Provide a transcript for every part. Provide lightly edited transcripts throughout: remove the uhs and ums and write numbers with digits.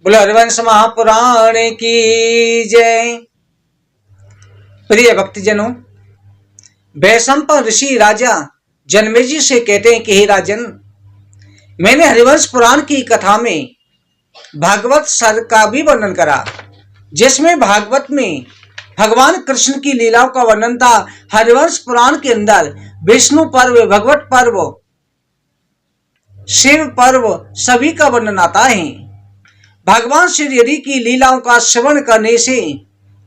बोलो हरिवंश महापुराण की जय। प्रिय भक्तजनों, वैशंपायन ऋषि राजा जनमेजय से कहते हैं कि हे राजन, मैंने हरिवंश पुराण की कथा में भागवत सर का भी वर्णन करा, जिसमें भागवत में भगवान कृष्ण की लीलाओं का वर्णन था। हरिवंश पुराण के अंदर विष्णु पर्व, भगवत पर्व, शिव पर्व सभी का वर्णन आता है। भगवान श्री हरि की लीलाओं का श्रवण करने से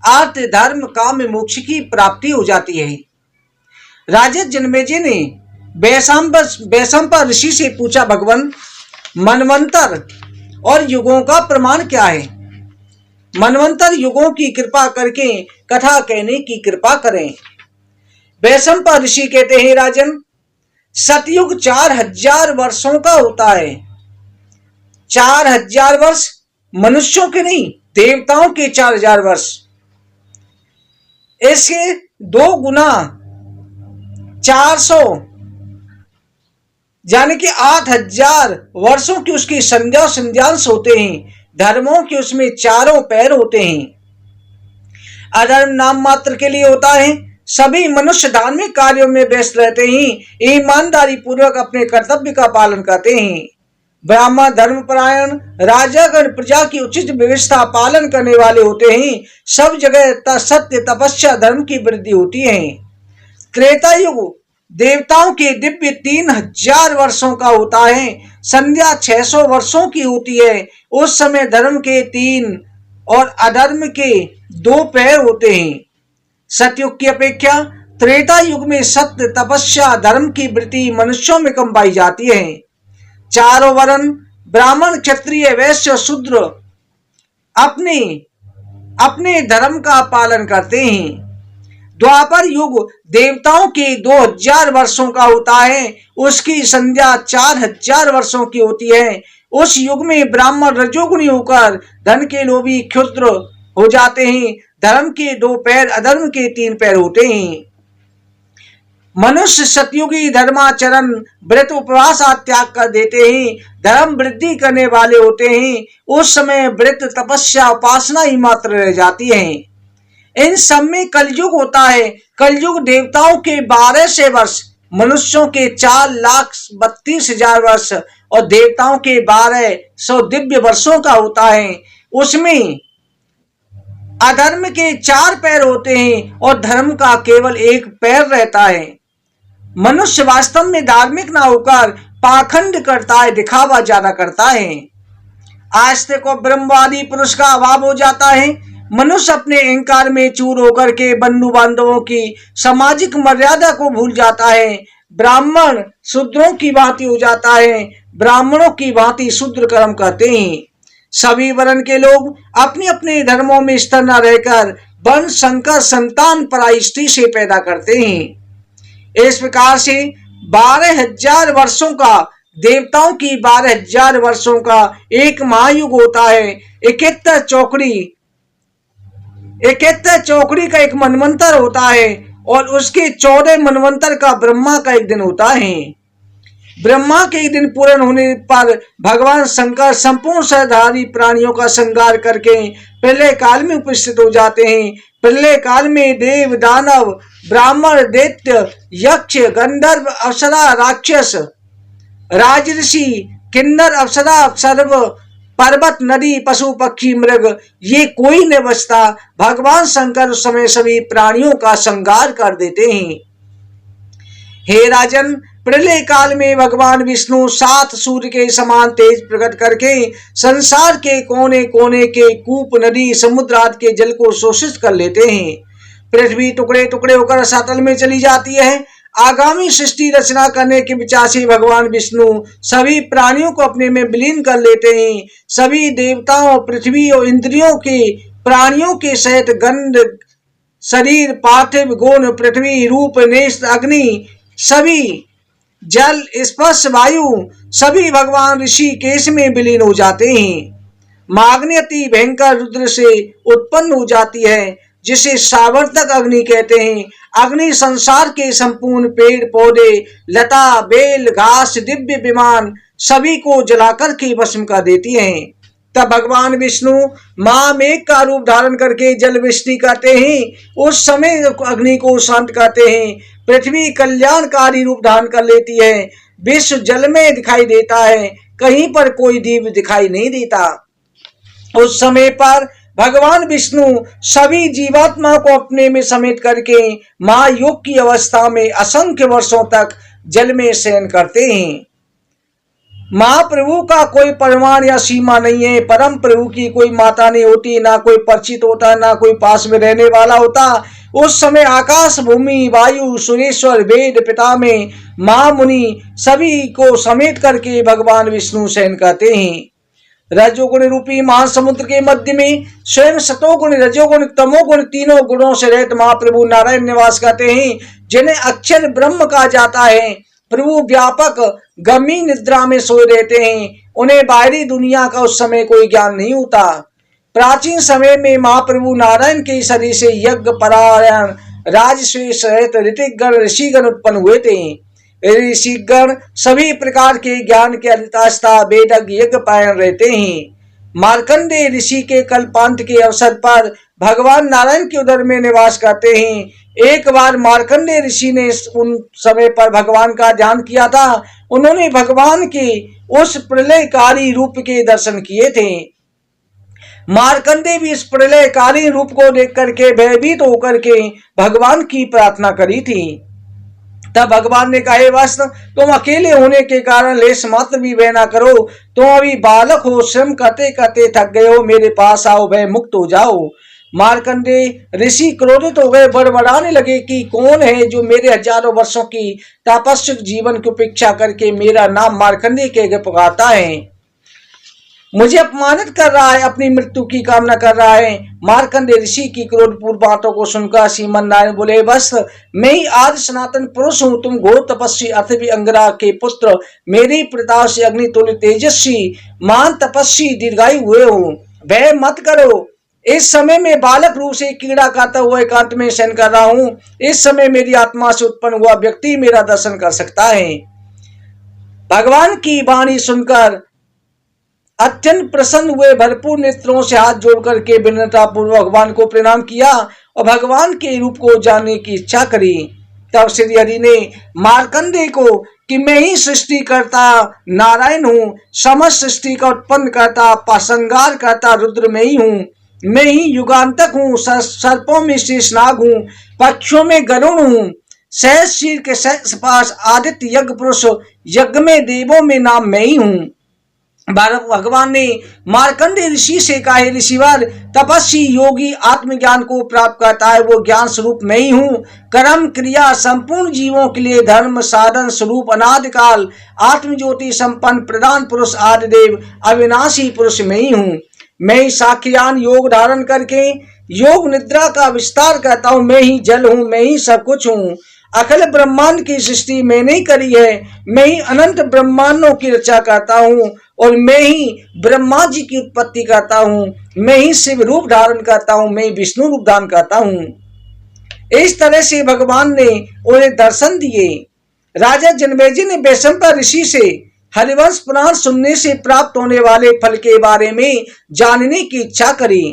अर्थ, धर्म, काम, मोक्ष की प्राप्ति हो जाती है। राजा जनमेजय ने वैशंपायन ऋषि से पूछा, भगवान, मनवंतर और युगों का प्रमाण क्या है? मनवंतर युगों की कृपा करके कथा कहने की कृपा करें। वैशंपायन ऋषि कहते हैं, राजन, सतयुग 4000 वर्षों का होता है। 4000 वर्ष मनुष्यों के नहीं, देवताओं के 4000 वर्ष। इसके 2 गुना 400 यानी कि 8000 वर्षों की उसकी संध्या संध्यांश होते हैं। धर्मों के उसमें 4 पैर होते हैं। अधर्म नाम मात्र के लिए होता है। सभी मनुष्य धार्मिक कार्यों में व्यस्त रहते हैं, ईमानदारी पूर्वक अपने कर्तव्य का पालन करते हैं। ब्राह्मण धर्मपरायण राजागण प्रजा की उचित व्यवस्था पालन करने वाले होते हैं। सब जगह सत्य, तपस्या, धर्म की वृद्धि होती है। त्रेता युग देवताओं के दिव्य 3000 वर्षों का होता है। संध्या 600 वर्षों की होती है। उस समय धर्म के 3 और अधर्म के 2 पैर होते हैं। सतयुग की अपेक्षा त्रेता युग में सत्य, तपस्या, धर्म की वृत्ति मनुष्यों में कम पाई जाती है। 4 वर्ण ब्राह्मण, क्षत्रिय, वैश्य, शूद्र अपने अपने धर्म का पालन करते हैं। द्वापर युग देवताओं के 2000 वर्षों का होता है। उसकी संध्या 4000 वर्षों की होती है। उस युग में ब्राह्मण रजोगुणी होकर धन के लोभी, क्षुद्र हो जाते हैं। धर्म के 2 पैर, अधर्म के 3 पैर होते हैं। मनुष्य सतयुगी धर्माचरण, व्रत, उपवास आदि त्याग कर देते हैं। धर्म वृद्धि करने वाले होते हैं। उस समय व्रत, तपस्या, उपासना ही मात्र रह जाती है। इन सब में कलयुग होता है। कलयुग देवताओं के 1200 वर्ष, मनुष्यों के 4,32,000 वर्ष और देवताओं के 1200 दिव्य वर्षों का होता है। उसमें अधर्म के 4 पैर होते हैं और धर्म का केवल 1 पैर रहता है। मनुष्य वास्तव में धार्मिक ना होकर पाखंड करता है, दिखावा ज्यादा करता है। आस्तिक और ब्रह्मवादी पुरुष का अभाव हो जाता है। मनुष्य अपने अहंकार में चूर होकर के बंधु बांधवों की सामाजिक मर्यादा को भूल जाता है। ब्राह्मण शूद्रों की भांति हो जाता है। ब्राह्मणों की भांति शूद्र कर्म करते हैं। सभी वर्ण के लोग अपने अपने धर्मों में स्थिर न रहकर वर्ण संकर संतान पराई स्त्री से पैदा करते हैं। इस प्रकार से 12000 वर्षों का, देवताओं की 12000 वर्षों का एक महायुग होता है। 71 चौकड़ी का एक मनवंतर होता है और उसके 14 मनवंतर का ब्रह्मा का एक दिन होता है। ब्रह्मा के एक दिन पूर्ण होने पर भगवान शंकर संपूर्ण शरीरधारी प्राणियों का संहार करके प्रलय काल में उपस्थित हो जाते हैं। प्रलय काल में देव, दानव, ब्राह्मण, दैत्य, यक्ष, गंधर्व, अप्सरा, राक्षस, राजऋषि, किन्नर, अप्सरा, सर्व, पर्वत, नदी, पशु, पक्षी, मृग, ये कोई न बचता। भगवान शंकर उस समय सभी प्राणियों का संहार कर देते हैं। हे राजन, प्रलय काल में भगवान विष्णु 7 सूर्य के समान तेज प्रकट करके संसार के कोने कोने के कूप, नदी, समुद्र आदि के जल को शोषित कर लेते हैं। पृथ्वी टुकड़े टुकड़े होकर रसातल में चली जाती है। आगामी सृष्टि रचना करने के विचार से भगवान विष्णु सभी प्राणियों को अपने में विलीन कर लेते हैं। सभी देवताओं, पृथ्वी और इंद्रियों के प्राणियों के सहित गंध, शरीर, पार्थिव, गौण, पृथ्वी, रूप, नेत्र, अग्नि, सभी जल, स्पर्श, वायु सभी भगवान ऋषिकेश में विलीन हो जाते हैं। माग्नि अति भयंकर रुद्र से उत्पन्न हो जाती है, जिसे सावर्तक अग्नि कहते हैं। अग्नि संसार के संपूर्ण पेड़ पौधे, लता, बेल, घास, दिव्य विमान सभी को जलाकर के भस्म कर देती हैं। तब भगवान विष्णु महामेघ का रूप धारण करके जल वृष्टि करते हैं। उस समय अग्नि को शांत करते हैं। पृथ्वी कल्याणकारी रूप धारण कर लेती है। विश्व जल में दिखाई देता है, कहीं पर कोई दीप दिखाई नहीं देता। उस समय पर भगवान विष्णु सभी जीवात्मा को अपने में समेट करके महायोग की अवस्था में असंख्य वर्षों तक जल में शयन करते हैं। महाप्रभु का कोई परिमाण या सीमा नहीं है। परम प्रभु की कोई माता नहीं होती, ना कोई परिचित होता, ना कोई पास में रहने वाला होता। उस समय आकाश, भूमि, वायु, सुरेश्वर, वेद, पितामह, महामुनि सभी को समेट करके भगवान विष्णु शयन करते हैं। रजोगुण रूपी महासमुद्र के मध्य में स्वयं सतोगुण, रजोगुण, तमोगुण तीनों गुणों से रहित महाप्रभु नारायण निवास करते हैं, जिन्हें अक्षर ब्रह्म कहा जाता है। प्रभु व्यापक गमी निद्रा में सोए रहते हैं। उन्हें बाहरी दुनिया का उस समय कोई ज्ञान नहीं होता। प्राचीन समय में महाप्रभु नारायण के शरीर से यज्ञ परायण राजश्रेष्ठ सहित ऋतिकगण ऋषिगण उत्पन्न हुए थे। ऋषिगण सभी प्रकार के ज्ञान के अधिष्ठाता वेदज्ञ यज्ञ पायन रहते हैं। मार्कंडेय ऋषि के कल्पांत के अवसर पर भगवान नारायण के उदर में निवास करते हैं। एक बार मार्कंडेय ऋषि ने उन समय पर भगवान का ध्यान किया था। उन्होंने भगवान के उस प्रलयकारी रूप के दर्शन किए थे। मार्कंडेय भी इस प्रलयकारी रूप को देख करके भयभीत होकर के भगवान की प्रार्थना करी थी। तब भगवान ने कहा, वस्त तुम अकेले होने के कारण लेश मात्र भी भय ना करो। तुम अभी बालक हो, श्रम करते करते थक गए हो, मेरे पास आओ, भय मुक्त हो जाओ। मार्कंडेय ऋषि क्रोधित हो गए, बड़बड़ाने लगे कि कौन है जो मेरे हजारों वर्षों की तपस्विक जीवन की उपेक्षा करके मेरा नाम मार्कंडेय के पुकारता है, मुझे अपमानित कर रहा है, अपनी मृत्यु की कामना कर रहा है। मार्कंडेय ऋषि की क्रोधपूर्ण बातों को सुनकर श्रीमन नारायण बोले, बस मैं ही आदि सनातन पुरुष हूँ। तुम घोर तपस्वी अथर्वी अंगरा के पुत्र, मेरी प्रताप से अग्नि तुल्य तेजस्वी महान तपस्वी दीर्घायु हुए हो। भय मत करो। इस समय में बालक रूप से कीड़ा खाता हुआ एकांत में शयन कर रहा हूँ। इस समय मेरी आत्मा से उत्पन्न हुआ व्यक्ति मेरा दर्शन कर सकता है। भगवान की वाणी सुनकर अत्यंत प्रसन्न हुए, भरपूर नेत्रों से हाथ जोड़ करके विनम्रता पूर्वक भगवान को प्रणाम किया और भगवान के रूप को जानने की इच्छा करी। तब श्री हरि ने मार्कंडेय को कि मैं ही सृष्टि करता नारायण हूँ, समस्त सृष्टि का उत्पन्न करता संहार करता रुद्र मैं ही हूँ, मैं ही युगांतक हूँ, सर्पों में शेषनाग हूँ, पक्षियों में गरुण हूँ, सहज शीर के सहज पास आदित्य यज्ञ पुरुष, यज्ञ में देवों में नाम मैं ही हूँ। भगवान ने मार्कंडेय ऋषि से कहा, ऋषिवर तपस्वी योगी आत्मज्ञान को प्राप्त करता है, वो ज्ञान स्वरूप मैं ही हूँ। कर्म क्रिया संपूर्ण जीवों के लिए धर्म साधन स्वरूप अनादिकाल आत्मज्योति संपन्न प्रधान पुरुष आदिदेव अविनाशी पुरुष मैं ही हूँ। मैं ही साख्यान योग धारण करके योग निद्रा का विस्तार करता हूँ। मैं ही जल हूँ, मैं ही सब कुछ हूँ। अखिल ब्रह्मांड की सृष्टि मैंने ही करी है। मैं ही अनंत ब्रह्मांडों की रचा करता हूँ और मैं ही ब्रह्मा जी की उत्पत्ति करता हूँ। मैं ही शिव रूप धारण करता हूँ, मैं ही विष्णु रूप धारण करता हूँ। इस तरह से भगवान ने उन्हें दर्शन दिए। राजा जनमेजय ने वैशंपायन ऋषि से हरिवंश पुराण सुनने से प्राप्त होने वाले फल के बारे में जानने की इच्छा करी।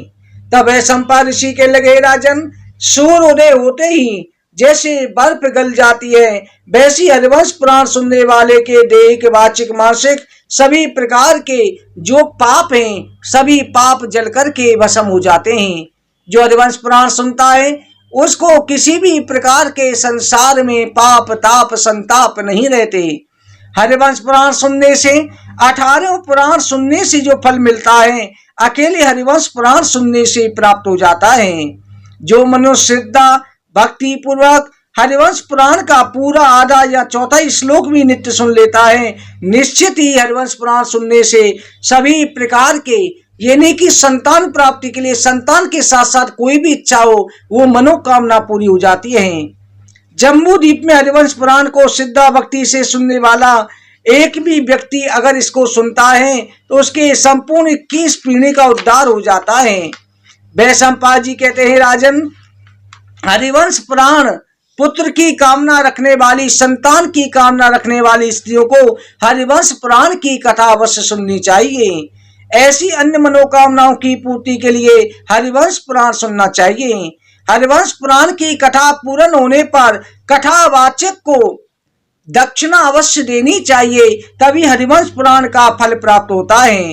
तब वैशंपायन ऋषि के लगे, राजन सूर्योदय होते ही जैसे बर्फ गल जाती है, वैसी हरिवंश पुराण सुनने वाले के देह के वाचिक मानसिक सभी प्रकार के जो पाप हैं, सभी पाप जल करके भस्म हो जाते हैं। जो हरिवंश पुराण सुनता है उसको किसी भी प्रकार के संसार में पाप ताप संताप नहीं रहते। हरिवंश पुराण सुनने से 18 पुराण सुनने से जो फल मिलता है, अकेले हरिवंश पुराण सुनने से प्राप्त हो जाता है। जो मनुष्य श्रद्धा भक्ति पूर्वक हरिवंश पुराण का पूरा आधा या चौथा श्लोक भी नित्य सुन लेता है, निश्चित ही हरिवंश पुराण सुनने से सभी प्रकार के यानी कि संतान प्राप्ति के लिए संतान के साथ साथ कोई भी इच्छा हो वो मनोकामना पूरी हो जाती है। जम्बू द्वीप में हरिवंश पुराण को श्रद्धा भक्ति से सुनने वाला एक भी व्यक्ति अगर इसको सुनता है तो उसके संपूर्ण 21 पीढ़ी का उद्धार हो जाता है। वैशंपायन जी कहते हैं, राजन हरिवंश पुराण पुत्र की कामना रखने वाली, संतान की कामना रखने वाली स्त्रियों को हरिवंश पुराण की कथा अवश्य सुननी चाहिए। ऐसी अन्य मनोकामनाओं की पूर्ति के लिए हरिवंश पुराण सुनना चाहिए। हरिवंश पुराण की कथा पूर्ण होने पर कथावाचक को दक्षिणा अवश्य देनी चाहिए, तभी हरिवंश पुराण का फल प्राप्त होता है।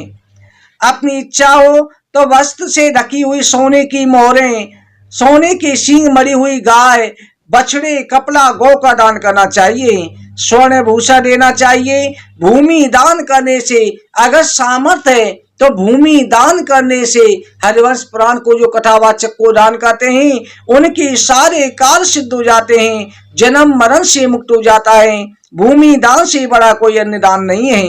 अपनी इच्छा हो तो वस्त्र से ढकी हुई सोने की मोहरें, सोने के सींग मरी हुई गाय, बछड़े, कपड़ा, गौ का दान करना चाहिए। स्वर्ण भूषा देना चाहिए। भूमि दान करने से अगर सामर्थ्य है तो भूमि दान करने से हरिवंश पुराण को जो कथावाचक को दान करते हैं उनके सारे कार्य सिद्ध हो जाते हैं, जन्म मरण से मुक्त हो जाता है। भूमि दान से बड़ा कोई अन्य दान नहीं है।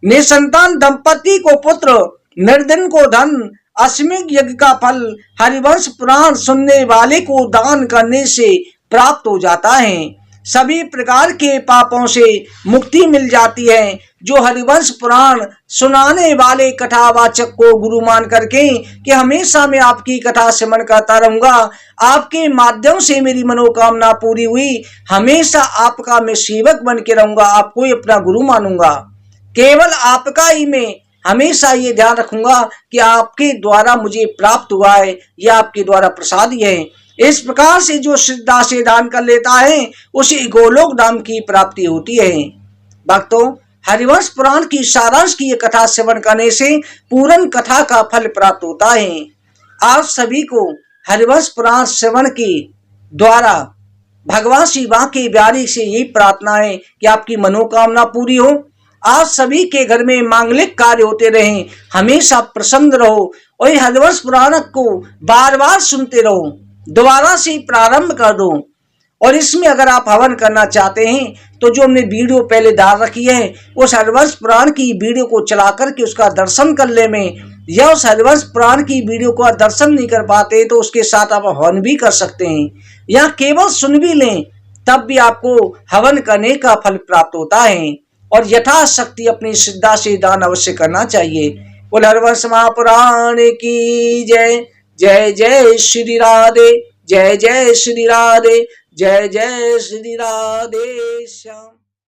निसंतान दंपति को पुत्र, निर्धन को धन, अश्वमेध यज्ञ का फल हरिवंश पुराण सुनने वाले को दान करने से प्राप्त हो जाता है। सभी प्रकार के पापों से मुक्ति मिल जाती है। जो हरिवंश पुराण सुनाने वाले कथावाचक को गुरु मान करके कि हमेशा मैं आपकी कथा श्रवण करता रहूंगा, आपके माध्यम से मेरी मनोकामना पूरी हुई, हमेशा आपका मैं सेवक बन के रहूंगा, आपको ही अपना गुरु मानूंगा, केवल आपका ही मैं हमेशा ये ध्यान रखूंगा कि आपके द्वारा मुझे प्राप्त हुआ है, यह आपके द्वारा प्रसाद ही है। इस प्रकार से जो श्रद्धा से दान कर लेता है उसे गोलोक धाम की प्राप्ति होती है। भक्तों, हरिवंश पुराण की सारांश की कथा श्रवण करने से पूर्ण कथा का फल प्राप्त होता है। आप सभी को हरिवंश पुराण श्रवण के द्वारा भगवान शिवा के प्यारे से यही प्रार्थना है कि आपकी मनोकामना पूरी हो, आप सभी के घर में मांगलिक कार्य होते रहें, हमेशा प्रसन्न रहो और हरिवंश पुराण को बार बार सुनते रहो, दोबारा से प्रारंभ कर दो। और इसमें अगर आप हवन करना चाहते हैं तो जो हमने वीडियो पहले डाल रखी है उस हरिवंश पुराण की वीडियो को चला करके उसका दर्शन कर ले में, या उस हरिवंश पुराण की वीडियो को दर्शन नहीं कर पाते तो उसके साथ आप हवन भी कर सकते हैं, या केवल सुन भी लें तब भी आपको हवन करने का फल प्राप्त होता है। और यथाशक्ति अपनी श्रद्धा से दान अवश्य करना चाहिए। बोल हरिवंश महापुराण की जय। जय जय श्री राधे, जय जय श्री राधे, जय जय श्री राधे श्याम।